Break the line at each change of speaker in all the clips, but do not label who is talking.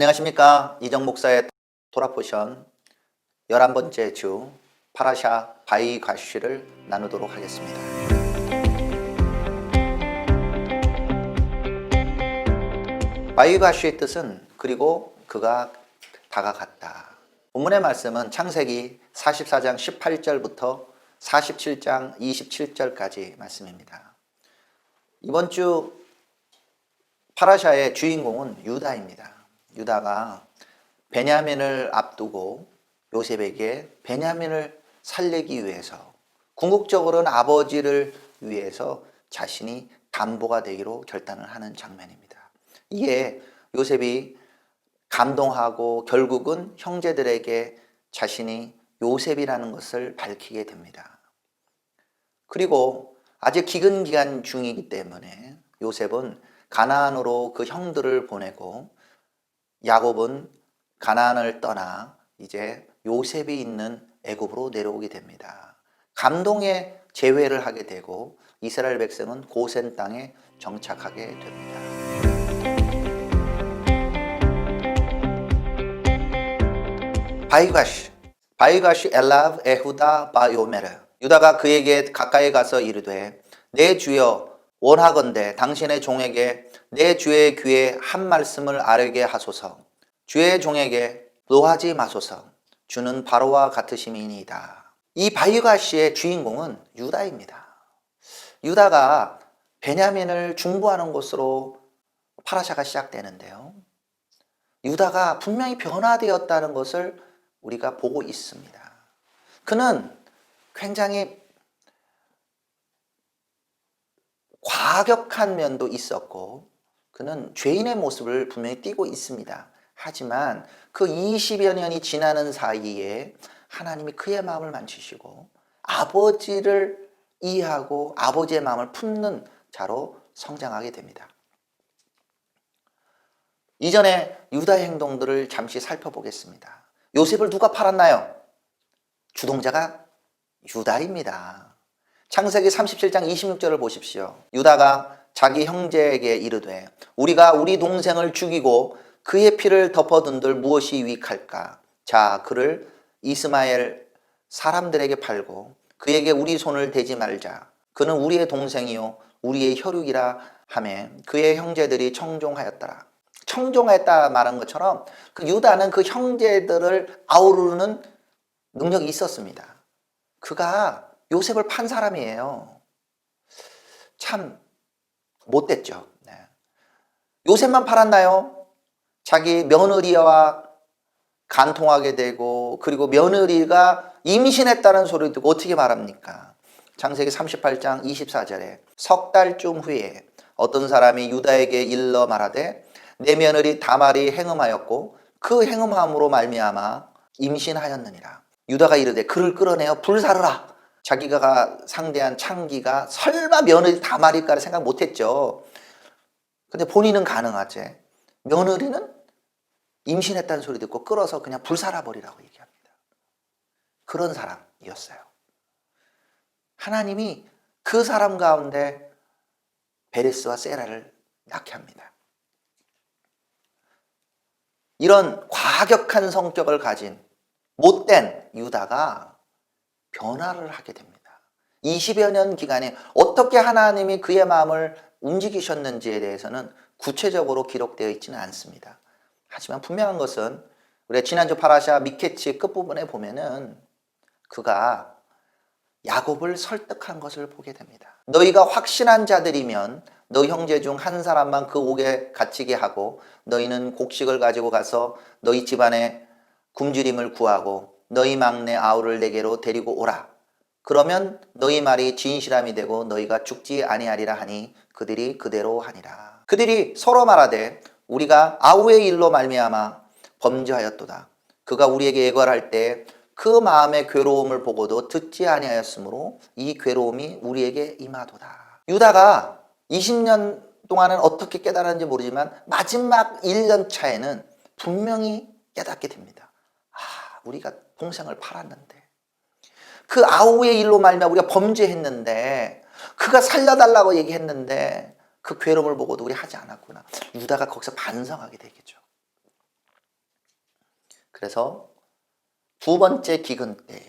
안녕하십니까. 이정 목사의 토라포션 11번째 주 파라샤 바이가시를 나누도록 하겠습니다. 바이가시의 뜻은 그리고 그가 다가갔다. 본문의 말씀은 창세기 44장 18절부터 47장 27절까지 말씀입니다. 이번 주 파라샤의 주인공은 유다입니다. 유다가 베냐민을 앞두고 요셉에게 베냐민을 살리기 위해서 궁극적으로는 아버지를 위해서 자신이 담보가 되기로 결단을 하는 장면입니다. 이에 요셉이 감동하고 결국은 형제들에게 자신이 요셉이라는 것을 밝히게 됩니다. 그리고 아직 기근 기간 중이기 때문에 요셉은 가나안으로 그 형들을 보내고 야곱은 가나안을 떠나 이제 요셉이 있는 애굽으로 내려오게 됩니다. 감동의 재회를 하게 되고 이스라엘 백성은 고센 땅에 정착하게 됩니다. 바이가시 엘라브 에후다 바요메르. 유다가 그에게 가까이 가서 이르되 내 주여 원하건대 당신의 종에게 내 주의 귀에 한 말씀을 아뢰게 하소서. 주의 종에게 노하지 마소서. 주는 바로와 같으심이니이다. 이 바이가시의 주인공은 유다입니다. 유다가 베냐민을 중보하는 것으로 파라샤가 시작되는데요. 유다가 분명히 변화되었다는 것을 우리가 보고 있습니다. 그는 굉장히 과격한 면도 있었고 그는 죄인의 모습을 분명히 띠고 있습니다. 하지만 그 20여 년이 지나는 사이에 하나님이 그의 마음을 만지시고 아버지를 이해하고 아버지의 마음을 품는 자로 성장하게 됩니다. 이전에 유다의 행동들을 잠시 살펴보겠습니다. 요셉을 누가 팔았나요? 주동자가 유다입니다. 창세기 37장 26절을 보십시오. 유다가 자기 형제에게 이르되 우리가 우리 동생을 죽이고 그의 피를 덮어둔들 무엇이 유익할까? 자, 그를 이스마엘 사람들에게 팔고 그에게 우리 손을 대지 말자. 그는 우리의 동생이요 우리의 혈육이라 하며 그의 형제들이 청종하였더라. 청종했다 말한 것처럼 그 유다는 그 형제들을 아우르는 능력이 있었습니다. 그가 요셉을 판 사람이에요. 참 못됐죠. 네. 요셉만 팔았나요? 자기 며느리와 간통하게 되고 그리고 며느리가 임신했다는 소리를 듣고 어떻게 말합니까? 창세기 38장 24절에 석 달쯤 후에 어떤 사람이 유다에게 일러 말하되 내 며느리 다말이 행음하였고 그 행음함으로 말미암아 임신하였느니라. 유다가 이르되 그를 끌어내어 불사르라. 자기가 상대한 창기가 설마 며느리 다말일까를 생각 못했죠. 근데 본인은 가능하지. 며느리는 임신했다는 소리 듣고 끌어서 그냥 불살아버리라고 얘기합니다. 그런 사람이었어요. 하나님이 그 사람 가운데 베레스와 세라를 낳게 합니다. 이런 과격한 성격을 가진 못된 유다가 변화를 하게 됩니다. 20여 년 기간에 어떻게 하나님이 그의 마음을 움직이셨는지에 대해서는 구체적으로 기록되어 있지는 않습니다. 하지만 분명한 것은 우리 지난주 파라샤 미케치 끝부분에 보면은 그가 야곱을 설득한 것을 보게 됩니다. 너희가 확신한 자들이면 너 형제 중 한 사람만 그 옥에 갇히게 하고 너희는 곡식을 가지고 가서 너희 집안에 굶주림을 구하고 너희 막내 아우를 내게로 데리고 오라. 그러면 너희 말이 진실함이 되고 너희가 죽지 아니하리라 하니 그들이 그대로 하니라. 그들이 서로 말하되 우리가 아우의 일로 말미암아 범죄하였도다. 그가 우리에게 예거할 때 그 마음의 괴로움을 보고도 듣지 아니하였으므로 이 괴로움이 우리에게 임하도다. 유다가 20년 동안은 어떻게 깨달았는지 모르지만 마지막 1년 차에는 분명히 깨닫게 됩니다. 우리가 동생을 팔았는데 그 아우의 일로 말미암아 우리가 범죄했는데 그가 살려달라고 얘기했는데 그 괴로움을 보고도 우리 하지 않았구나. 유다가 거기서 반성하게 되겠죠. 그래서 두 번째 기근 때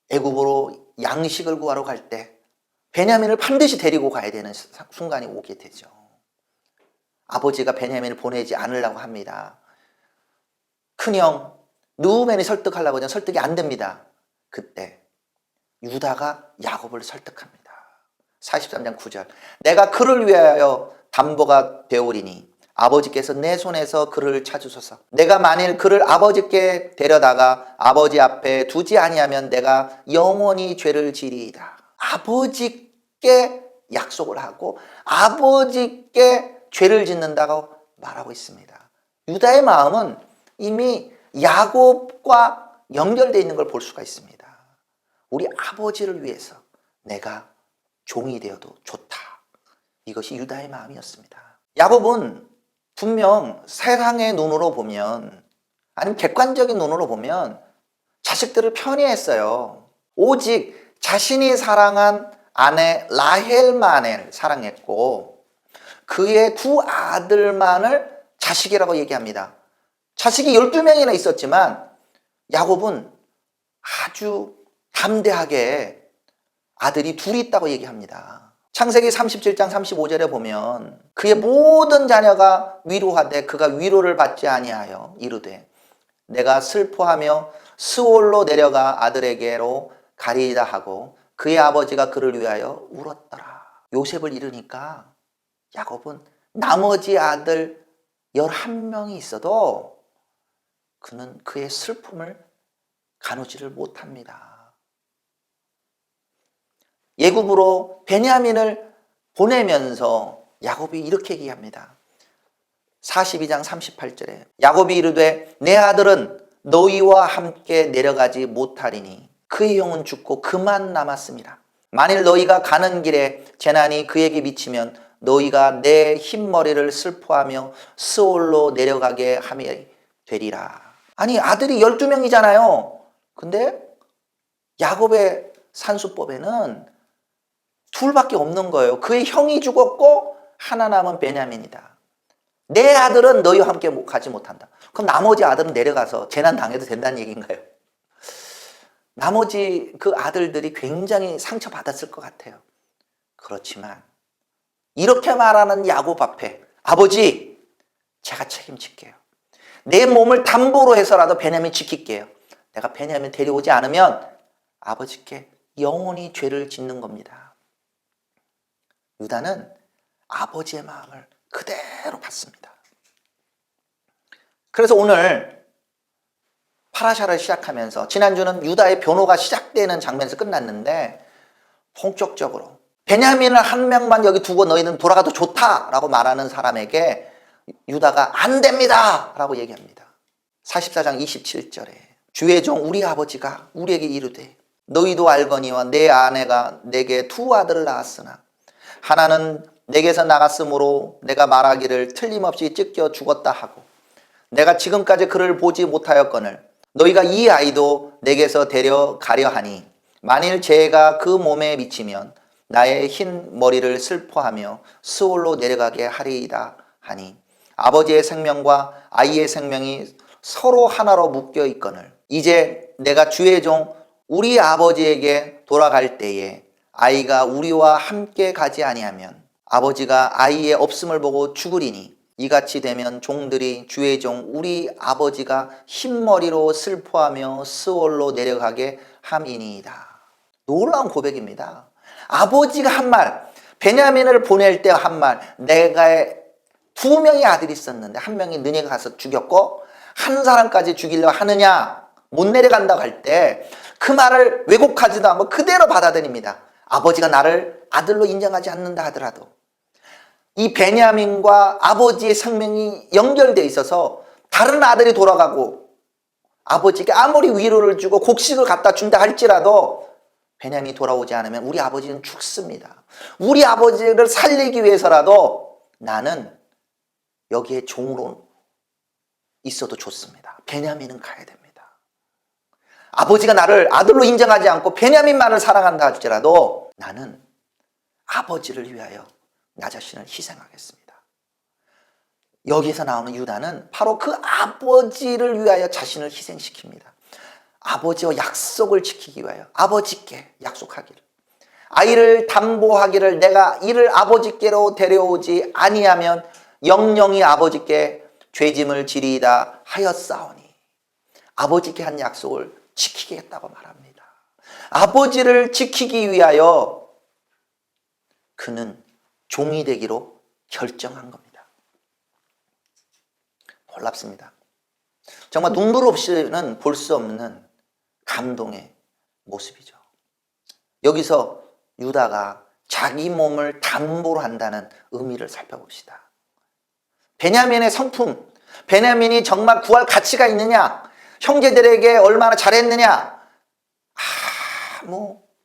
애굽으로 양식을 구하러 갈 때 베냐민을 반드시 데리고 가야 되는 순간이 오게 되죠. 아버지가 베냐민을 보내지 않으려고 합니다. 큰형 르우벤이 설득하려고 하면 설득이 안 됩니다. 그때 유다가 야곱을 설득합니다. 43장 9절 내가 그를 위하여 담보가 되오리니 아버지께서 내 손에서 그를 찾으소서. 내가 만일 그를 아버지께 데려다가 아버지 앞에 두지 아니하면 내가 영원히 죄를 지리이다. 아버지께 약속을 하고 아버지께 죄를 짓는다고 말하고 있습니다. 유다의 마음은 이미 야곱과 연결되어 있는 걸 볼 수가 있습니다. 우리 아버지를 위해서 내가 종이 되어도 좋다. 이것이 유다의 마음이었습니다. 야곱은 분명 세상의 눈으로 보면 아니면 객관적인 눈으로 보면 자식들을 편애했어요. 오직 자신이 사랑한 아내 라헬만을 사랑했고 그의 두 아들만을 자식이라고 얘기합니다. 자식이 12명이나 있었지만 야곱은 아주 담대하게 아들이 둘이 있다고 얘기합니다. 창세기 37장 35절에 보면 그의 모든 자녀가 위로하되 그가 위로를 받지 아니하여 이르되 내가 슬퍼하며 스올로 내려가 아들에게로 가리이다 하고 그의 아버지가 그를 위하여 울었더라. 요셉을 잃으니까 야곱은 나머지 아들 11명이 있어도 그는 그의 슬픔을 가누지를 못합니다. 애굽으로 베냐민을 보내면서 야곱이 이렇게 얘기합니다. 42장 38절에 야곱이 이르되 내 아들은 너희와 함께 내려가지 못하리니 그의 영은 죽고 그만 남았습니다. 만일 너희가 가는 길에 재난이 그에게 미치면 너희가 내 흰머리를 슬퍼하며 스올로 내려가게 함이 되리라. 아니 아들이 12명이잖아요. 근데 야곱의 산수법에는 둘밖에 없는 거예요. 그의 형이 죽었고 하나 남은 베냐민이다. 내 아들은 너희와 함께 가지 못한다. 그럼 나머지 아들은 내려가서 재난 당해도 된다는 얘기인가요? 나머지 그 아들들이 굉장히 상처받았을 것 같아요. 그렇지만 이렇게 말하는 야곱 앞에 아버지 제가 책임질게요. 내 몸을 담보로 해서라도 베냐민 지킬게요. 내가 베냐민 데려오지 않으면 아버지께 영원히 죄를 짓는 겁니다. 유다는 아버지의 마음을 그대로 받습니다. 그래서 오늘 파라샤를 시작하면서 지난주는 유다의 변호가 시작되는 장면에서 끝났는데 본격적으로 베냐민을 한 명만 여기 두고 너희는 돌아가도 좋다라고 말하는 사람에게 유다가 안 됩니다 라고 얘기합니다. 44장 27절에 주의 종 우리 아버지가 우리에게 이르되 너희도 알거니와 내 아내가 내게 두 아들을 낳았으나 하나는 내게서 나갔으므로 내가 말하기를 틀림없이 찢겨 죽었다 하고 내가 지금까지 그를 보지 못하였거늘 너희가 이 아이도 내게서 데려가려 하니 만일 죄가 그 몸에 미치면 나의 흰 머리를 슬퍼하며 스올로 내려가게 하리이다 하니 아버지의 생명과 아이의 생명이 서로 하나로 묶여 있거늘 이제 내가 주의 종 우리 아버지에게 돌아갈 때에 아이가 우리와 함께 가지 아니하면 아버지가 아이의 없음을 보고 죽으리니 이같이 되면 종들이 주의 종 우리 아버지가 흰머리로 슬퍼하며 스올로 내려가게 함이니이다. 놀라운 고백입니다. 아버지가 한 말, 베냐민을 보낼 때 한 말, 내가 두 명의 아들이 있었는데 한 명이 너네가 가서 죽였고 한 사람까지 죽이려 하느냐 못 내려간다고 할 때 그 말을 왜곡하지도 않고 그대로 받아들입니다. 아버지가 나를 아들로 인정하지 않는다 하더라도 이 베냐민과 아버지의 생명이 연결되어 있어서 다른 아들이 돌아가고 아버지께 아무리 위로를 주고 곡식을 갖다 준다 할지라도 베냐민이 돌아오지 않으면 우리 아버지는 죽습니다. 우리 아버지를 살리기 위해서라도 나는 여기에 종으로 있어도 좋습니다. 베냐민은 가야 됩니다. 아버지가 나를 아들로 인정하지 않고 베냐민만을 사랑한다 할지라도 나는 아버지를 위하여 나 자신을 희생하겠습니다. 여기서 나오는 유다는 바로 그 아버지를 위하여 자신을 희생시킵니다. 아버지와 약속을 지키기 위하여 아버지께 약속하기를, 아이를 담보하기를, 내가 이를 아버지께로 데려오지 아니하면 영영이 아버지께 죄짐을 지리이다 하였사오니, 아버지께 한 약속을 지키겠다고 말합니다. 아버지를 지키기 위하여 그는 종이 되기로 결정한 겁니다. 놀랍습니다. 정말 눈물 없이는 볼 수 없는 감동의 모습이죠. 여기서 유다가 자기 몸을 담보로 한다는 의미를 살펴봅시다. 베냐민의 성품, 베냐민이 정말 구할 가치가 있느냐, 형제들에게 얼마나 잘했느냐,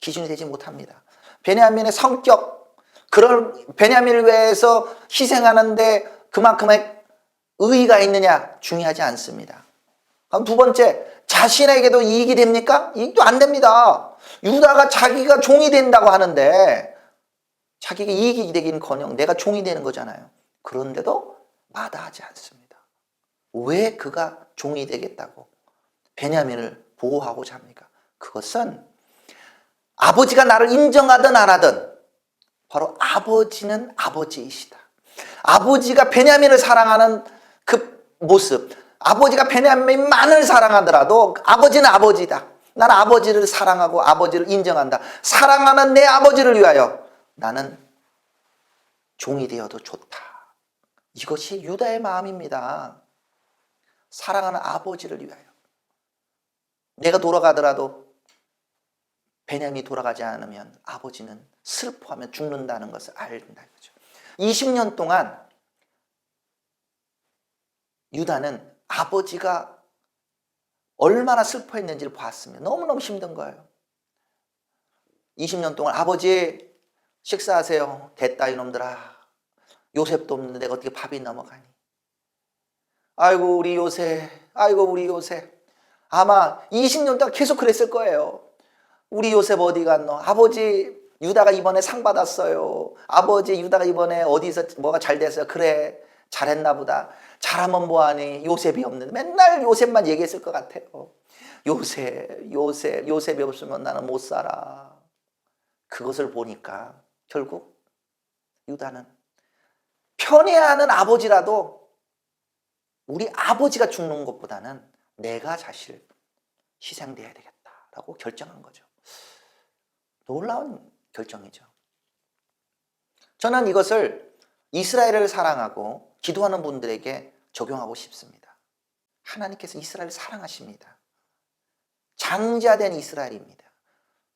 기준이 되지 못합니다. 베냐민의 성격, 그런 베냐민을 위해서 희생하는데 그만큼의 의의가 있느냐 중요하지 않습니다. 그럼 두 번째, 자신에게도 이익이 됩니까? 이익도 안 됩니다. 유다가 자기가 종이 된다고 하는데 자기가 이익이 되긴커녕 내가 종이 되는 거잖아요. 그런데도 마다하지 않습니다. 왜 그가 종이 되겠다고 베냐민을 보호하고자 합니까? 그것은 아버지가 나를 인정하든 안 하든 바로 아버지는 아버지이시다. 아버지가 베냐민을 사랑하는 그 모습, 아버지가 베냐민만을 사랑하더라도 아버지는 아버지다. 나는 아버지를 사랑하고 아버지를 인정한다. 사랑하는 내 아버지를 위하여 나는 종이 되어도 좋다. 이것이 유다의 마음입니다. 사랑하는 아버지를 위하여. 내가 돌아가더라도 베냐민이 돌아가지 않으면 아버지는 슬퍼하며 죽는다는 것을 알린다 이거죠. 20년 동안 유다는 아버지가 얼마나 슬퍼했는지를 봤으면 너무너무 힘든 거예요. 20년 동안 아버지 식사하세요. 됐다 이놈들아. 요셉도 없는데 내가 어떻게 밥이 넘어가니. 아이고 우리 요셉, 아이고 우리 요셉. 아마 20년 동안 계속 그랬을 거예요. 우리 요셉 어디 갔노? 아버지 유다가 이번에 상 받았어요. 아버지 유다가 이번에 어디서 뭐가 잘 됐어요. 그래 잘했나 보다. 잘하면 뭐하니. 요셉이 없는데 맨날 요셉만 얘기했을 것 같아요. 요셉이 없으면 나는 못 살아. 그것을 보니까 결국 유다는 편애하는 아버지라도 우리 아버지가 죽는 것보다는 내가 사실 희생돼야 되겠다라고 결정한 거죠. 놀라운 결정이죠. 저는 이것을 이스라엘을 사랑하고 기도하는 분들에게 적용하고 싶습니다. 하나님께서 이스라엘을 사랑하십니다. 장자된 이스라엘입니다.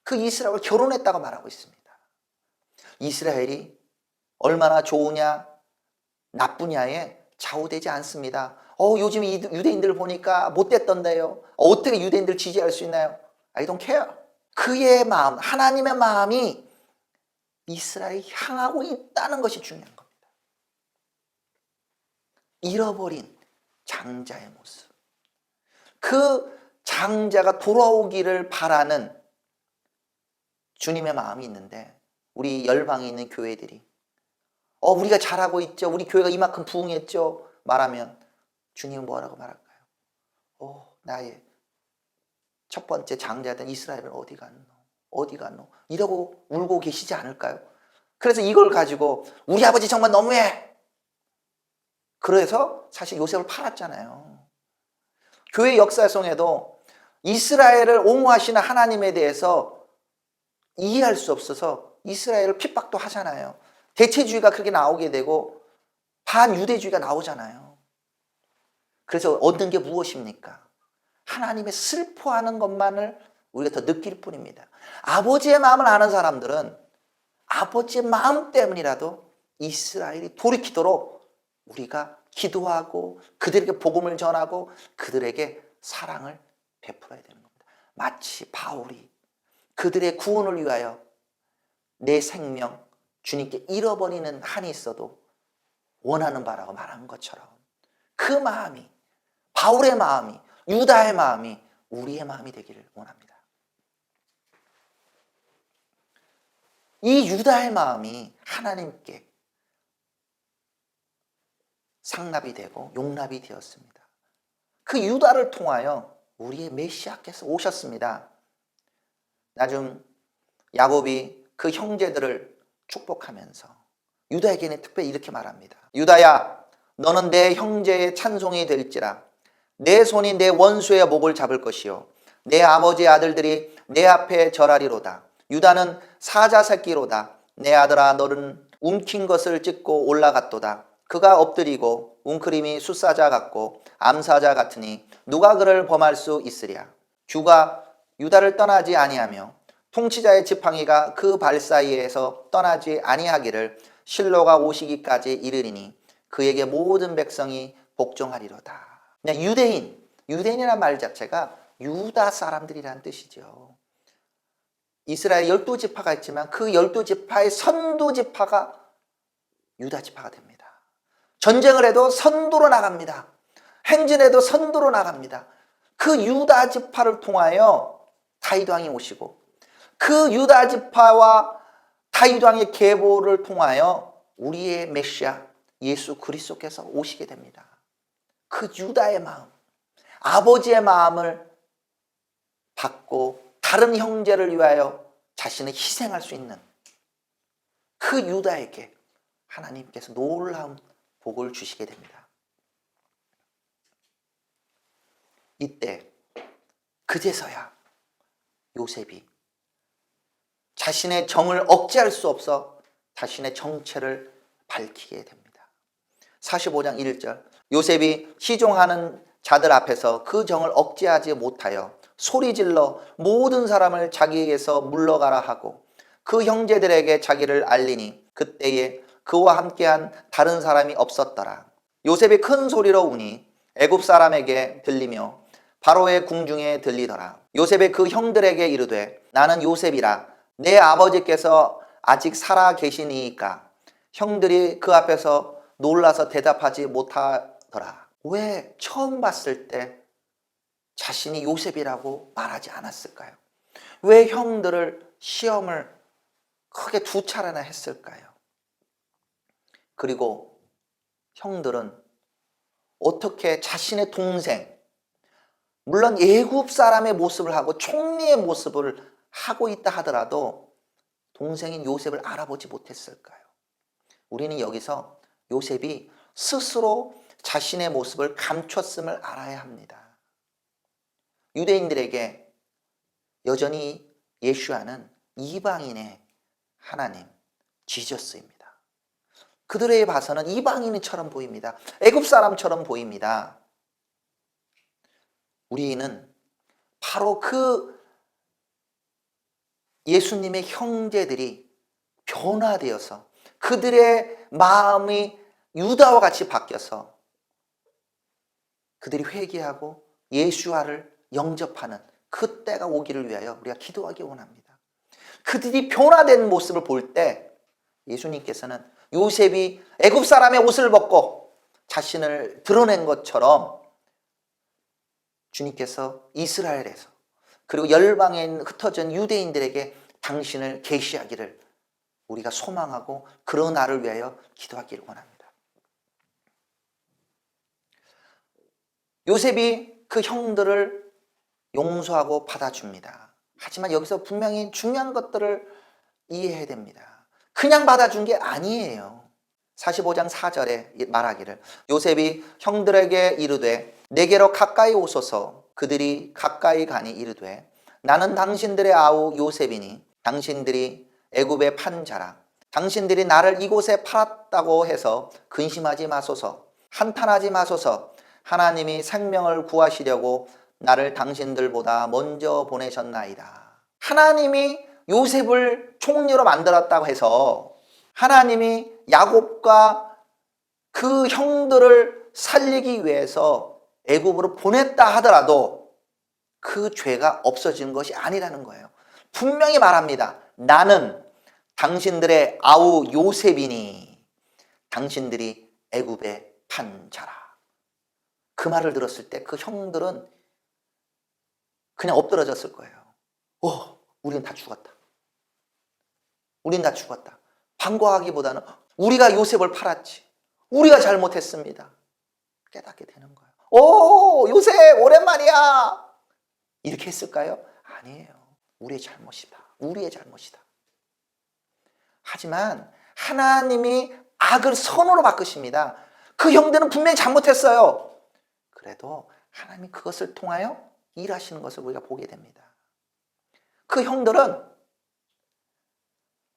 그 이스라엘을 결혼했다고 말하고 있습니다. 이스라엘이 얼마나 좋으냐 나쁘냐에 좌우되지 않습니다. 요즘 유대인들 보니까 못됐던데요. 어떻게 유대인들 지지할 수 있나요? I don't care. 그의 마음, 하나님의 마음이 이스라엘이 향하고 있다는 것이 중요한 겁니다. 잃어버린 장자의 모습. 그 장자가 돌아오기를 바라는 주님의 마음이 있는데 우리 열방에 있는 교회들이 우리가 잘하고 있죠. 우리 교회가 이만큼 부흥했죠. 말하면 주님은 뭐라고 말할까요? 나의 첫 번째 장자된 이스라엘은 어디 갔노? 어디 갔노? 이러고 울고 계시지 않을까요? 그래서 이걸 가지고 우리 아버지 정말 너무해. 그래서 사실 요셉을 팔았잖아요. 교회 역사 속에도 이스라엘을 옹호하시는 하나님에 대해서 이해할 수 없어서 이스라엘을 핍박도 하잖아요. 대체주의가 그렇게 나오게 되고 반유대주의가 나오잖아요. 그래서 얻는 게 무엇입니까? 하나님의 슬퍼하는 것만을 우리가 더 느낄 뿐입니다. 아버지의 마음을 아는 사람들은 아버지의 마음 때문이라도 이스라엘이 돌이키도록 우리가 기도하고 그들에게 복음을 전하고 그들에게 사랑을 베풀어야 되는 겁니다. 마치 바울이 그들의 구원을 위하여 내 생명 주님께 잃어버리는 한이 있어도 원하는 바라고 말한 것처럼 그 마음이 바울의 마음이 유다의 마음이 우리의 마음이 되기를 원합니다. 이 유다의 마음이 하나님께 상납이 되고 용납이 되었습니다. 그 유다를 통하여 우리의 메시아께서 오셨습니다. 나중 야곱이 그 형제들을 축복하면서 유다에게는 특별히 이렇게 말합니다. 유다야, 너는 내 형제의 찬송이 될지라. 내 손이 내 원수의 목을 잡을 것이요 내 아버지의 아들들이 내 앞에 절하리로다. 유다는 사자 새끼로다. 내 아들아, 너는 움킨 것을 찢고 올라갔도다. 그가 엎드리고 웅크림이 숫사자 같고 암사자 같으니 누가 그를 범할 수 있으랴. 주가 유다를 떠나지 아니하며 통치자의 지팡이가 그 발 사이에서 떠나지 아니하기를 실로가 오시기까지 이르리니 그에게 모든 백성이 복종하리로다. 그냥 유대인이라는 말 자체가 유다 사람들이라는 뜻이죠. 이스라엘 12지파가 있지만 그 12지파의 선두지파가 유다지파가 됩니다. 전쟁을 해도 선두로 나갑니다. 행진해도 선두로 나갑니다. 그 유다지파를 통하여 다윗 왕이 오시고 그 유다지파와 다윗 왕의 계보를 통하여 우리의 메시아 예수 그리스도께서 오시게 됩니다. 그 유다의 마음, 아버지의 마음을 받고 다른 형제를 위하여 자신을 희생할 수 있는 그 유다에게 하나님께서 놀라운 복을 주시게 됩니다. 이때 그제서야 요셉이 자신의 정을 억제할 수 없어 자신의 정체를 밝히게 됩니다. 45장 1절 요셉이 시종하는 자들 앞에서 그 정을 억제하지 못하여 소리질러 모든 사람을 자기에게서 물러가라 하고 그 형제들에게 자기를 알리니 그때에 그와 함께한 다른 사람이 없었더라. 요셉이 큰 소리로 우니 애굽 사람에게 들리며 바로의 궁중에 들리더라. 요셉이 그 형들에게 이르되 나는 요셉이라. 내 아버지께서 아직 살아 계시니이까. 형들이 그 앞에서 놀라서 대답하지 못하더라. 왜 처음 봤을 때 자신이 요셉이라고 말하지 않았을까요? 왜 형들을 시험을 크게 두 차례나 했을까요? 그리고 형들은 어떻게 자신의 동생, 물론 애굽 사람의 모습을 하고 총리의 모습을 하고 있다 하더라도 동생인 요셉을 알아보지 못했을까요? 우리는 여기서 요셉이 스스로 자신의 모습을 감췄음을 알아야 합니다. 유대인들에게 여전히 예수와는 이방인의 하나님, 지저스입니다. 그들에게 봐서는 이방인처럼 보입니다. 애굽 사람처럼 보입니다. 우리는 바로 그 예수님의 형제들이 변화되어서 그들의 마음이 유다와 같이 바뀌어서 그들이 회개하고 예수와를 영접하는 그때가 오기를 위하여 우리가 기도하기 원합니다. 그들이 변화된 모습을 볼 때 예수님께서는 요셉이 애굽 사람의 옷을 벗고 자신을 드러낸 것처럼 주님께서 이스라엘에서 그리고 열방에 흩어진 유대인들에게 당신을 계시하기를 우리가 소망하고 그런 날을 위하여 기도하기를 원합니다. 요셉이 그 형들을 용서하고 받아줍니다. 하지만 여기서 분명히 중요한 것들을 이해해야 됩니다. 그냥 받아준 게 아니에요. 45장 4절에 말하기를 요셉이 형들에게 이르되 내게로 가까이 오소서. 그들이 가까이 가니 이르되 나는 당신들의 아우 요셉이니 당신들이 애굽에 판 자라. 당신들이 나를 이곳에 팔았다고 해서 근심하지 마소서. 한탄하지 마소서. 하나님이 생명을 구하시려고 나를 당신들보다 먼저 보내셨나이다. 하나님이 요셉을 총리로 만들었다고 해서 하나님이 야곱과 그 형들을 살리기 위해서 애굽으로 보냈다 하더라도 그 죄가 없어지는 것이 아니라는 거예요. 분명히 말합니다. 나는 당신들의 아우 요셉이니 당신들이 애굽에 판 자라. 그 말을 들었을 때 그 형들은 그냥 엎드러졌을 거예요. 우린 다 죽었다. 우린 다 죽었다. 반가워하기보다는 우리가 요셉을 팔았지. 우리가 잘못했습니다. 깨닫게 되는 거예요. 오, 요셉 오랜만이야. 이렇게 했을까요? 아니에요. 우리의 잘못이다. 우리의 잘못이다. 하지만 하나님이 악을 선으로 바꾸십니다. 그 형들은 분명히 잘못했어요. 그래도 하나님이 그것을 통하여 일하시는 것을 우리가 보게 됩니다. 그 형들은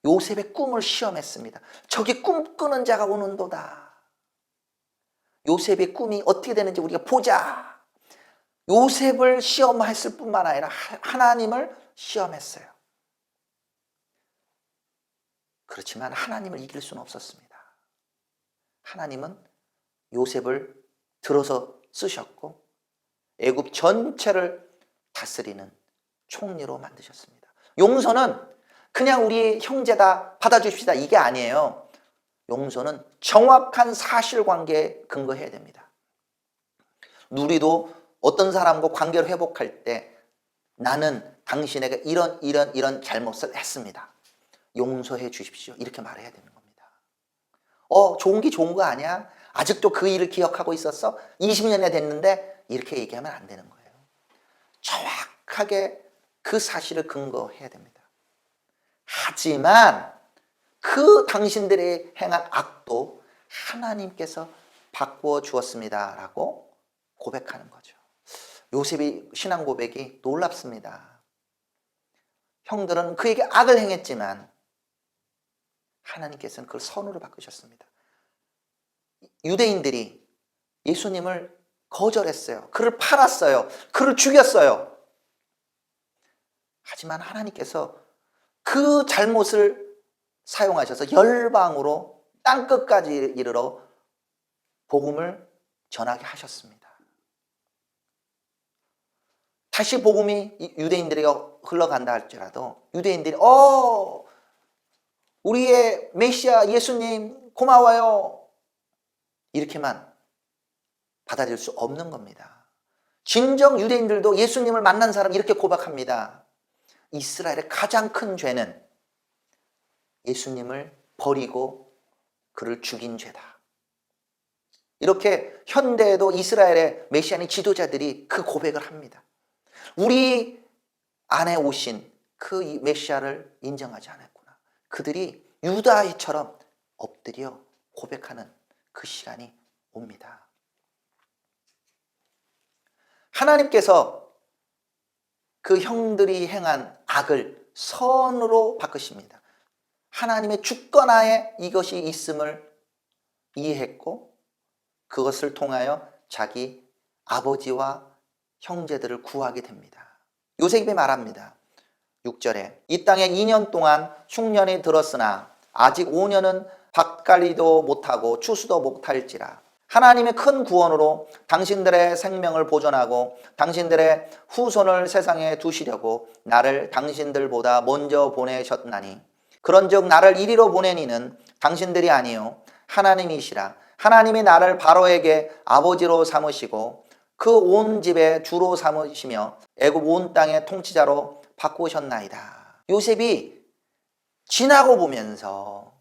요셉의 꿈을 시험했습니다. 저기 꿈꾸는 자가 오는도다. 요셉의 꿈이 어떻게 되는지 우리가 보자. 요셉을 시험했을 뿐만 아니라 하나님을 시험했어요. 그렇지만 하나님을 이길 수는 없었습니다. 하나님은 요셉을 들어서 쓰셨고 애굽 전체를 다스리는 총리로 만드셨습니다. 용서는 그냥 우리 형제다 받아주십시다 이게 아니에요. 용서는 정확한 사실관계에 근거해야 됩니다. 우리도 어떤 사람과 관계를 회복할 때 나는 당신에게 이런 잘못을 했습니다. 용서해 주십시오. 이렇게 말해야 되는 겁니다. 좋은 게 좋은 거 아니야? 아직도 그 일을 기억하고 있었어? 20년이 됐는데 이렇게 얘기하면 안 되는 거예요. 정확하게 그 사실을 근거해야 됩니다. 하지만 그 당신들이 행한 악도 하나님께서 바꾸어 주었습니다 라고 고백하는 거죠. 요셉의 신앙 고백이 놀랍습니다. 형들은 그에게 악을 행했지만 하나님께서는 그걸 선으로 바꾸셨습니다. 유대인들이 예수님을 거절했어요. 그를 팔았어요. 그를 죽였어요. 하지만 하나님께서 그 잘못을 사용하셔서 열방으로 땅끝까지 이르러 복음을 전하게 하셨습니다. 다시 복음이 유대인들에게 흘러간다 할지라도 유대인들이 우리의 메시아 예수님 고마워요 이렇게만 받아들일 수 없는 겁니다. 진정 유대인들도 예수님을 만난 사람 이렇게 고백합니다. 이스라엘의 가장 큰 죄는 예수님을 버리고 그를 죽인 죄다. 이렇게 현대에도 이스라엘의 메시아닉 지도자들이 그 고백을 합니다. 우리 안에 오신 그 메시아를 인정하지 않았구나. 그들이 유다처럼 엎드려 고백하는 그 시간이 옵니다. 하나님께서 그 형들이 행한 악을 선으로 바꾸십니다. 하나님의 주권하에 이것이 있음을 이해했고 그것을 통하여 자기 아버지와 형제들을 구하게 됩니다. 요셉이 말합니다. 6절에 이 땅에 2년 동안 흉년이 들었으나 아직 5년은 밭갈이도 못하고 추수도 못할지라 하나님의 큰 구원으로 당신들의 생명을 보존하고 당신들의 후손을 세상에 두시려고 나를 당신들보다 먼저 보내셨나니 그런즉 나를 이리로 보내니는 당신들이 아니요 하나님이시라. 하나님이 나를 바로에게 아버지로 삼으시고 그 온 집의 주로 삼으시며 애굽 온 땅의 통치자로 바꾸셨나이다. 요셉이 지나고 보면서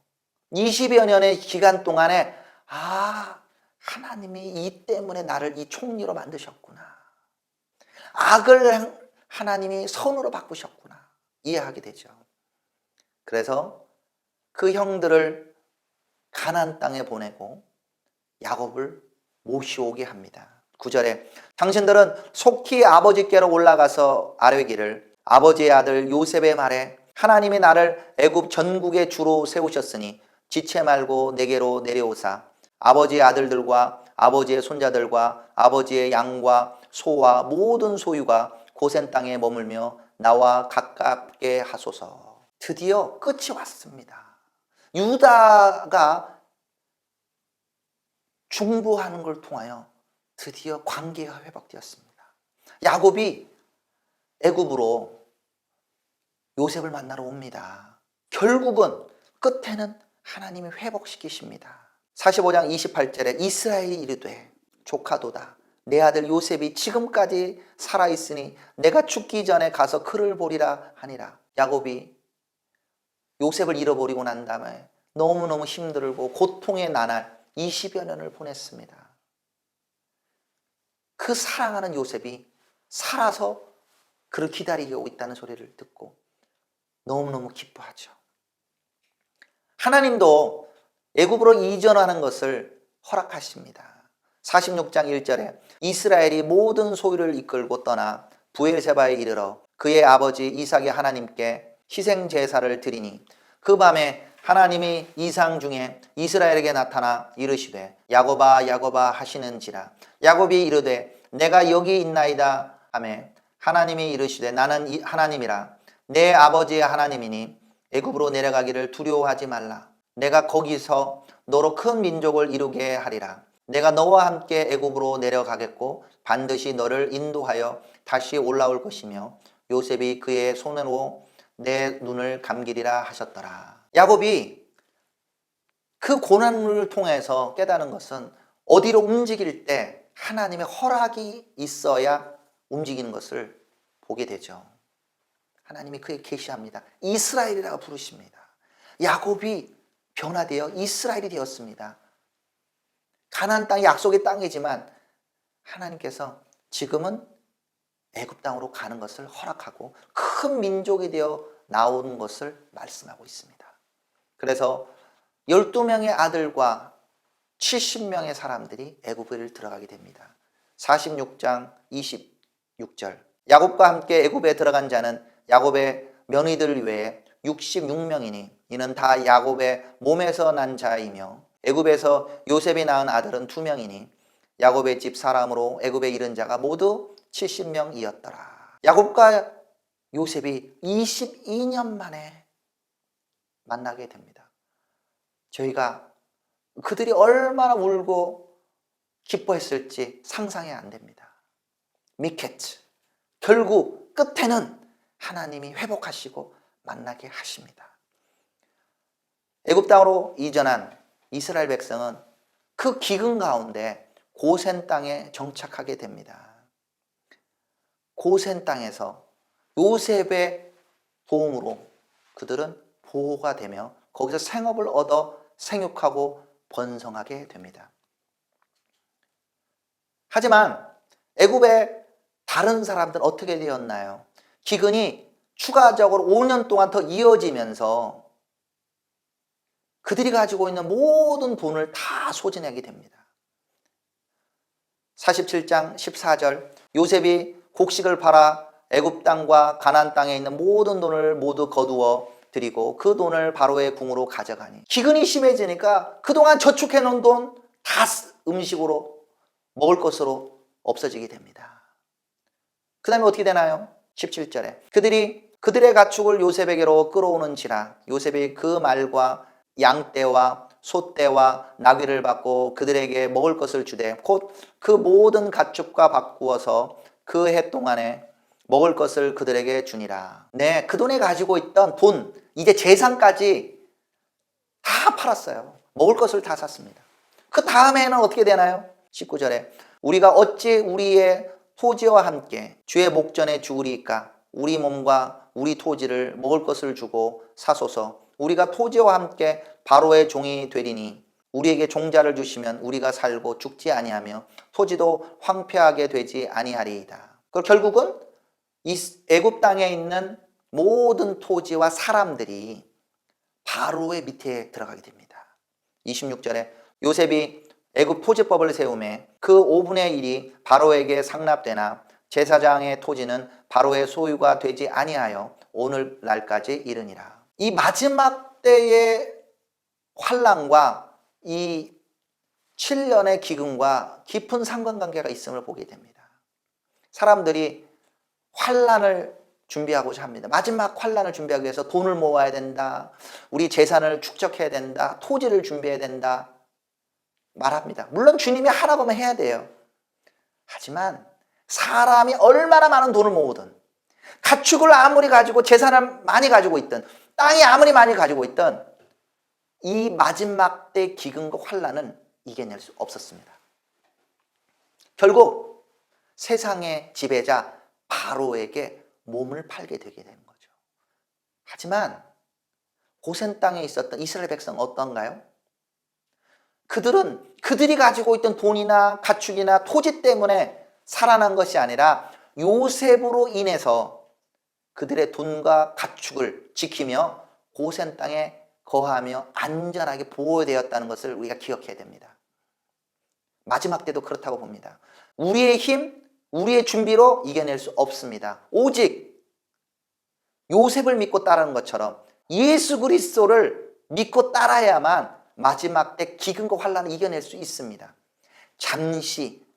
20여 년의 기간 동안에 하나님이 이 때문에 나를 이 총리로 만드셨구나. 악을 하나님이 선으로 바꾸셨구나. 이해하게 되죠. 그래서 그 형들을 가나안 땅에 보내고 야곱을 모시오게 합니다. 9절에 당신들은 속히 아버지께로 올라가서 아뢰기를 아버지의 아들 요셉의 말에 하나님이 나를 애굽 전국의 주로 세우셨으니 지체 말고 내게로 내려오사 아버지의 아들들과 아버지의 손자들과 아버지의 양과 소와 모든 소유가 고센 땅에 머물며 나와 가깝게 하소서. 드디어 끝이 왔습니다. 유다가 중보하는 걸 통하여 드디어 관계가 회복되었습니다. 야곱이 애굽으로 요셉을 만나러 옵니다. 결국은 끝에는 하나님이 회복시키십니다. 45장 28절에 이스라엘이 이르되 조카도다 내 아들 요셉이 지금까지 살아있으니 내가 죽기 전에 가서 그를 보리라 하니라. 야곱이 요셉을 잃어버리고 난 다음에 너무너무 힘들고 고통의 나날 20여 년을 보냈습니다. 그 사랑하는 요셉이 살아서 그를 기다리고 있다는 소리를 듣고 너무너무 기뻐하죠. 하나님도 애굽으로 이전하는 것을 허락하십니다. 46장 1절에 이스라엘이 모든 소유를 이끌고 떠나 브엘세바에 이르러 그의 아버지 이삭의 하나님께 희생 제사를 드리니 그 밤에 하나님이 이상 중에 이스라엘에게 나타나 이르시되 야곱아 야곱아 하시는지라. 야곱이 이르되 내가 여기 있나이다 하며 하나님이 이르시되 나는 하나님이라 내 아버지의 하나님이니 애굽으로 내려가기를 두려워하지 말라. 내가 거기서 너로 큰 민족을 이루게 하리라. 내가 너와 함께 애굽으로 내려가겠고 반드시 너를 인도하여 다시 올라올 것이며 요셉이 그의 손으로 내 눈을 감기리라 하셨더라. 야곱이 그 고난을 통해서 깨달은 것은 어디로 움직일 때 하나님의 허락이 있어야 움직이는 것을 보게 되죠. 하나님이 그에게 계시합니다. 이스라엘이라고 부르십니다. 야곱이 변화되어 이스라엘이 되었습니다. 가나안 땅이 약속의 땅이지만 하나님께서 지금은 애굽 땅으로 가는 것을 허락하고 큰 민족이 되어 나오는 것을 말씀하고 있습니다. 그래서 12명의 아들과 70명의 사람들이 애굽을 들어가게 됩니다. 46장 26절 야곱과 함께 애굽에 들어간 자는 야곱의 며느리들 외에 66명이니 이는 다 야곱의 몸에서 난 자이며 애굽에서 요셉이 낳은 아들은 2명이니 야곱의 집 사람으로 애굽에 이른 자가 모두 70명이었더라. 야곱과 요셉이 22년 만에 만나게 됩니다. 저희가 그들이 얼마나 울고 기뻐했을지 상상이 안 됩니다. 미케츠 결국 끝에는 하나님이 회복하시고 만나게 하십니다. 애굽 땅으로 이전한 이스라엘 백성은 그 기근 가운데 고센 땅에 정착하게 됩니다. 고센 땅에서 요셉의 도움으로 그들은 보호가 되며 거기서 생업을 얻어 생육하고 번성하게 됩니다. 하지만 애굽의 다른 사람들은 어떻게 되었나요? 기근이 추가적으로 5년 동안 더 이어지면서 그들이 가지고 있는 모든 돈을 다 소진하게 됩니다. 47장 14절 요셉이 곡식을 팔아 애굽 땅과 가나안 땅에 있는 모든 돈을 모두 거두어 드리고 그 돈을 바로의 궁으로 가져가니 기근이 심해지니까 그동안 저축해 놓은 돈 다 음식으로 먹을 것으로 없어지게 됩니다. 그 다음에 어떻게 되나요? 17절에 그들의 가축을 요셉에게로 끌어오는지라 요셉이 그 말과 양떼와 소떼와 나귀를 받고 그들에게 먹을 것을 주되 곧 그 모든 가축과 바꾸어서 그 해 동안에 먹을 것을 그들에게 주니라. 네, 그 돈에 가지고 있던 돈 이제 재산까지 다 팔았어요. 먹을 것을 다 샀습니다. 그 다음에는 어떻게 되나요? 19절에 우리가 어찌 우리의 토지와 함께 주의 목전에 죽으리까 우리 몸과 우리 토지를 먹을 것을 주고 사소서 우리가 토지와 함께 바로의 종이 되리니 우리에게 종자를 주시면 우리가 살고 죽지 아니하며 토지도 황폐하게 되지 아니하리이다. 그 결국은 이 애굽 땅에 있는 모든 토지와 사람들이 바로의 밑에 들어가게 됩니다. 26절에 요셉이 애굽 토지법을 세우매 그 5분의 1이 바로에게 상납되나 제사장의 토지는 바로의 소유가 되지 아니하여 오늘날까지 이르니라. 이 마지막 때의 환난과 이 7년의 기근과 깊은 상관관계가 있음을 보게 됩니다. 사람들이 환난을 준비하고자 합니다. 마지막 환난을 준비하기 위해서 돈을 모아야 된다. 우리 재산을 축적해야 된다. 토지를 준비해야 된다. 말합니다. 물론 주님이 하라고 하면 해야 돼요. 하지만 사람이 얼마나 많은 돈을 모으든 가축을 아무리 가지고 재산을 많이 가지고 있든 땅이 아무리 많이 가지고 있든 이 마지막 때 기근과 환난은 이겨낼 수 없었습니다. 결국 세상의 지배자 바로에게 몸을 팔게 되게 되는 거죠. 하지만 고센 땅에 있었던 이스라엘 백성은 어떤가요? 그들이 가지고 있던 돈이나 가축이나 토지 때문에 살아난 것이 아니라 요셉으로 인해서 그들의 돈과 가축을 지키며 고센 땅에 거하며 안전하게 보호되었다는 것을 우리가 기억해야 됩니다. 마지막 때도 그렇다고 봅니다. 우리의 힘, 우리의 준비로 이겨낼 수 없습니다. 오직 요셉을 믿고 따르는 것처럼 예수 그리스도를 믿고 따라야만 마지막 때 기근과 환난을 이겨낼 수 있습니다. 잠시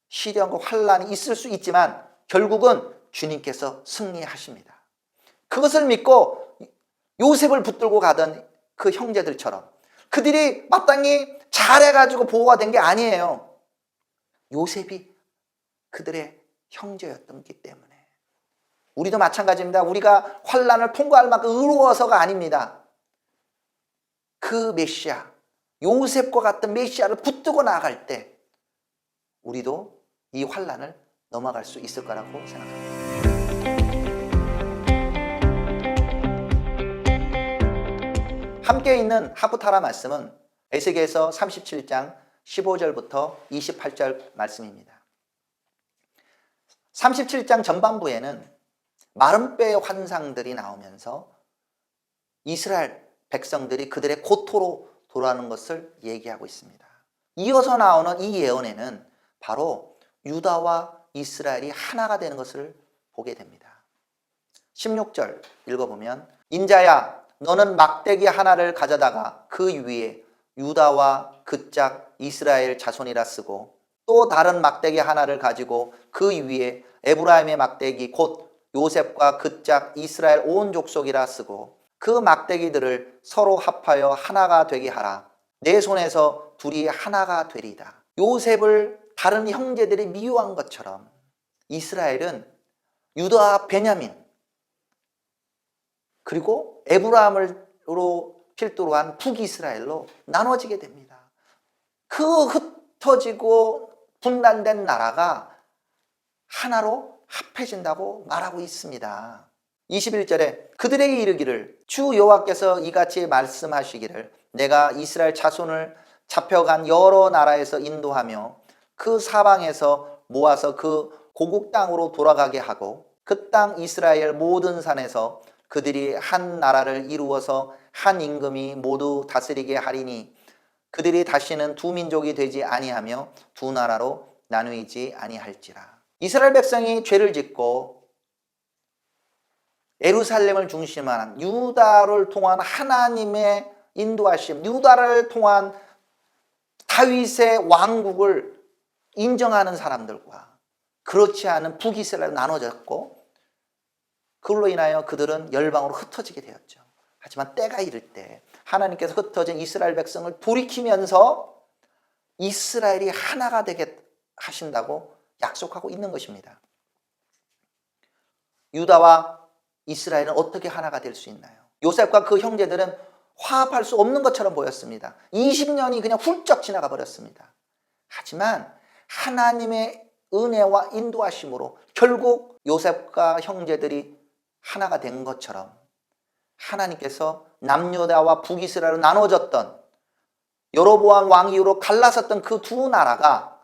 시련과 환난이 있을 수 있지만 결국은 주님께서 승리하십니다. 그것을 믿고 요셉을 붙들고 가던 그 형제들처럼 그들이 마땅히 잘해가지고 보호가 된 게 아니에요. 요셉이 그들의 형제였기 때문에. 우리도 마찬가지입니다. 우리가 환난을 통과할 만큼 의로워서가 아닙니다. 그 메시아, 요셉과 같은 메시아를 붙들고 나아갈 때 우리도 이 환난을 넘어갈 수 있을 거라고 생각합니다. 함께 있는 하프타라 말씀은 에스겔서 37장 15절부터 28절 말씀입니다. 37장 전반부에는 마른 뼈의 환상들이 나오면서 이스라엘 백성들이 그들의 고토로 돌아오는 것을 얘기하고 있습니다. 이어서 나오는 이 예언에는 바로 유다와 이스라엘이 하나가 되는 것을 보게 됩니다. 16절 읽어보면 인자야 너는 막대기 하나를 가져다가 그 위에 유다와 그 짝 이스라엘 자손이라 쓰고 또 다른 막대기 하나를 가지고 그 위에 에브라임의 막대기 곧 요셉과 그 짝 이스라엘 온 족속이라 쓰고 그 막대기들을 서로 합하여 하나가 되게 하라. 내 손에서 둘이 하나가 되리다. 요셉을 다른 형제들이 미워한 것처럼 이스라엘은 유다와 베냐민 그리고 에브라임으로 필두로 한 북이스라엘로 나눠지게 됩니다. 그 흩어지고 분단된 나라가 하나로 합해진다고 말하고 있습니다. 21절에 그들에게 이르기를 주 여호와께서 이같이 말씀하시기를 내가 이스라엘 자손을 잡혀간 여러 나라에서 인도하며 그 사방에서 모아서 그 고국 땅으로 돌아가게 하고 그 땅 이스라엘 모든 산에서 그들이 한 나라를 이루어서 한 임금이 모두 다스리게 하리니 그들이 다시는 두 민족이 되지 아니하며 두 나라로 나누이지 아니할지라. 이스라엘 백성이 죄를 짓고 예루살렘을 중심으로 한 유다를 통한 하나님의 인도하심, 유다를 통한 다윗의 왕국을 인정하는 사람들과 그렇지 않은 북이스라엘로 나눠졌고 그걸로 인하여 그들은 열방으로 흩어지게 되었죠. 하지만 때가 이를 때 하나님께서 흩어진 이스라엘 백성을 돌이키면서 이스라엘이 하나가 되게 하신다고 약속하고 있는 것입니다. 유다와 이스라엘은 어떻게 하나가 될 수 있나요? 요셉과 그 형제들은 화합할 수 없는 것처럼 보였습니다. 20년이 그냥 훌쩍 지나가 버렸습니다. 하지만 하나님의 은혜와 인도하심으로 결국 요셉과 형제들이 하나가 된 것처럼 하나님께서 남유다와 북이스라엘로 나눠졌던 여로보암 왕 이후로 갈라섰던 그 두 나라가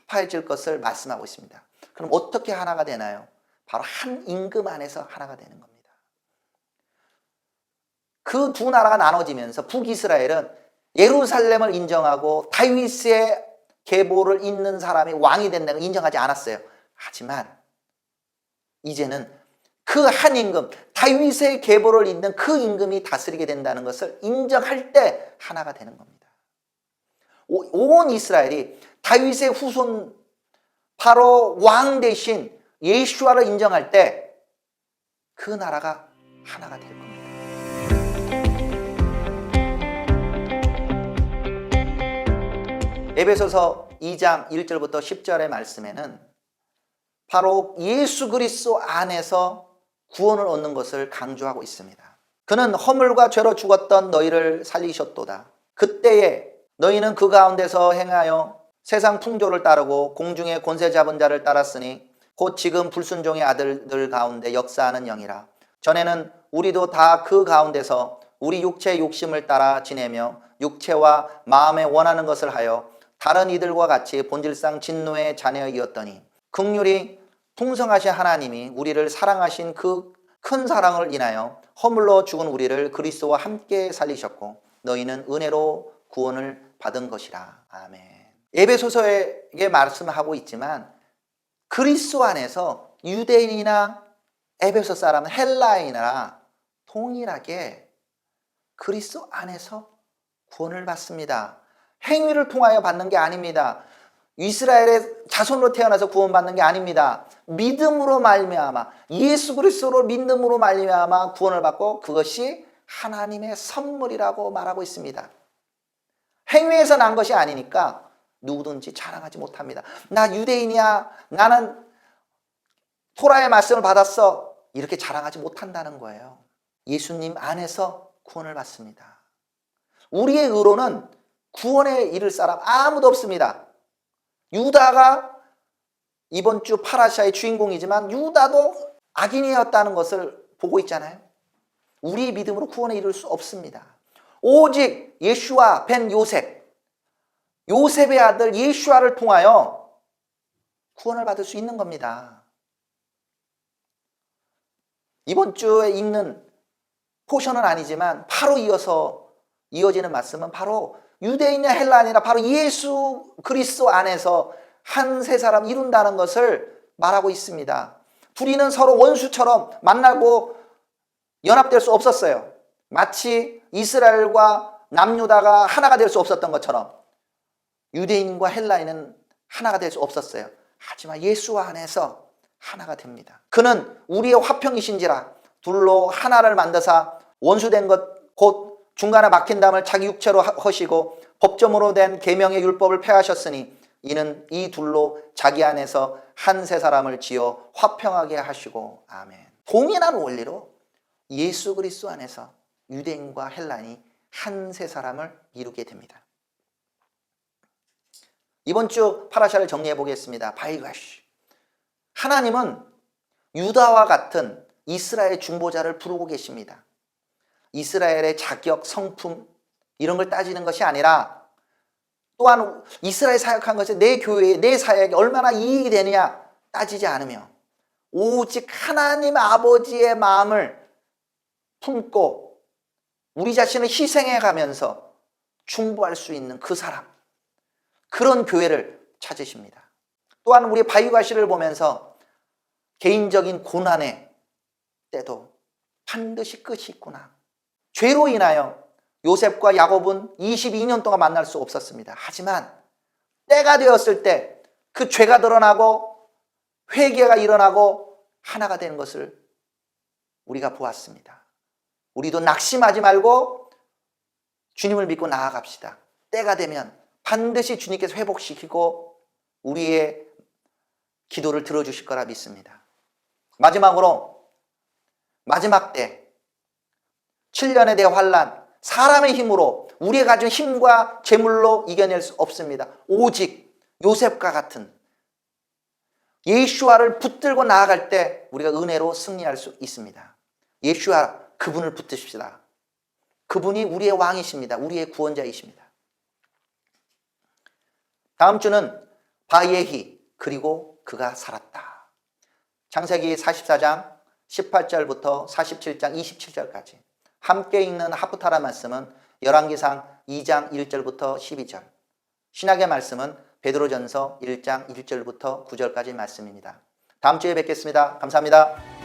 합해질 것을 말씀하고 있습니다. 그럼 어떻게 하나가 되나요? 바로 한 임금 안에서 하나가 되는 겁니다. 그 두 나라가 나눠지면서 북이스라엘은 예루살렘을 인정하고 다윗의 계보를 잇는 사람이 왕이 된다는 걸 인정하지 않았어요. 하지만 이제는 그 한 임금, 다윗의 계보를 잇는 그 임금이 다스리게 된다는 것을 인정할 때 하나가 되는 겁니다. 온 이스라엘이 다윗의 후손, 바로 왕 대신 예수아를 인정할 때 그 나라가 하나가 될 겁니다. 에베소서 2장 1절부터 10절의 말씀에는 바로 예수 그리스도 안에서 구원을 얻는 것을 강조하고 있습니다. 그는 허물과 죄로 죽었던 너희를 살리셨도다. 그때에 너희는 그 가운데서 행하여 세상 풍조를 따르고 공중의 권세 잡은 자를 따랐으니 곧 지금 불순종의 아들들 가운데 역사하는 영이라. 전에는 우리도 다 그 가운데서 우리 육체의 욕심을 따라 지내며 육체와 마음에 원하는 것을 하여 다른 이들과 같이 본질상 진노의 자녀이었더니 긍휼이 풍성하신 하나님이 우리를 사랑하신 그 큰 사랑을 인하여 허물로 죽은 우리를 그리스도와 함께 살리셨고 너희는 은혜로 구원을 받은 것이라. 아멘. 에베소서에게 말씀하고 있지만 그리스도 안에서 유대인이나 에베소 사람, 헬라인이나 동일하게 그리스도 안에서 구원을 받습니다. 행위를 통하여 받는 게 아닙니다. 이스라엘의 자손으로 태어나서 구원받는 게 아닙니다. 믿음으로 말미암아, 예수 그리스도로 믿음으로 말미암아 구원을 받고 그것이 하나님의 선물이라고 말하고 있습니다. 행위에서 난 것이 아니니까 누구든지 자랑하지 못합니다. 나 유대인이야, 나는 토라의 말씀을 받았어, 이렇게 자랑하지 못한다는 거예요. 예수님 안에서 구원을 받습니다. 우리의 의로는 구원에 이를 사람 아무도 없습니다. 유다가 이번 주 파라샤의 주인공이지만 유다도 악인이었다는 것을 보고 있잖아요. 우리 믿음으로 구원에 이를 수 없습니다. 오직 예슈아 벤 요셉, 요셉의 아들 예슈아를 통하여 구원을 받을 수 있는 겁니다. 이번 주에 읽는 포션은 아니지만 바로 이어지는 말씀은 바로 유대인이나 헬라인이나 바로 예수 그리스도 안에서 한 세 사람 이룬다는 것을 말하고 있습니다. 둘이는 서로 원수처럼 만나고 연합될 수 없었어요. 마치 이스라엘과 남유다가 하나가 될 수 없었던 것처럼 유대인과 헬라인은 하나가 될 수 없었어요. 하지만 예수 안에서 하나가 됩니다. 그는 우리의 화평이신지라 둘로 하나를 만드사 원수된 것 곧 중간에 막힌 담을 자기 육체로 허시고 법정으로 된 계명의 율법을 폐하셨으니 이는 이 둘로 자기 안에서 한 세 사람을 지어 화평하게 하시고. 아멘. 동일한 원리로 예수 그리스도 안에서 유대인과 헬라인이 한 세 사람을 이루게 됩니다. 이번 주 파라샤를 정리해 보겠습니다. 바이가시. 하나님은 유다와 같은 이스라엘 중보자를 부르고 계십니다. 이스라엘의 자격, 성품 이런 걸 따지는 것이 아니라 또한 이스라엘 사역한 것이 내 교회에, 내 사역에 얼마나 이익이 되느냐 따지지 않으며 오직 하나님 아버지의 마음을 품고 우리 자신을 희생해 가면서 중보할 수 있는 그 사람, 그런 교회를 찾으십니다. 또한 우리 바이가시를 보면서 개인적인 고난의 때도 반드시 끝이 있구나. 죄로 인하여 요셉과 야곱은 22년 동안 만날 수 없었습니다. 하지만 때가 되었을 때 그 죄가 드러나고 회개가 일어나고 하나가 되는 것을 우리가 보았습니다. 우리도 낙심하지 말고 주님을 믿고 나아갑시다. 때가 되면 반드시 주님께서 회복시키고 우리의 기도를 들어주실 거라 믿습니다. 마지막으로 마지막 때 7년의 대환란, 사람의 힘으로 우리가 가진 힘과 재물로 이겨낼 수 없습니다. 오직 요셉과 같은 예슈아를 붙들고 나아갈 때 우리가 은혜로 승리할 수 있습니다. 예슈아, 그분을 붙드십시다. 그분이 우리의 왕이십니다. 우리의 구원자이십니다. 다음 주는 바예히, 그리고 그가 살았다. 창세기 44장 18절부터 47장 27절까지 함께 읽는 하프타라 말씀은 열왕기상 2장 1절부터 12절, 신약의 말씀은 베드로전서 1장 1절부터 9절까지 말씀입니다. 다음 주에 뵙겠습니다. 감사합니다.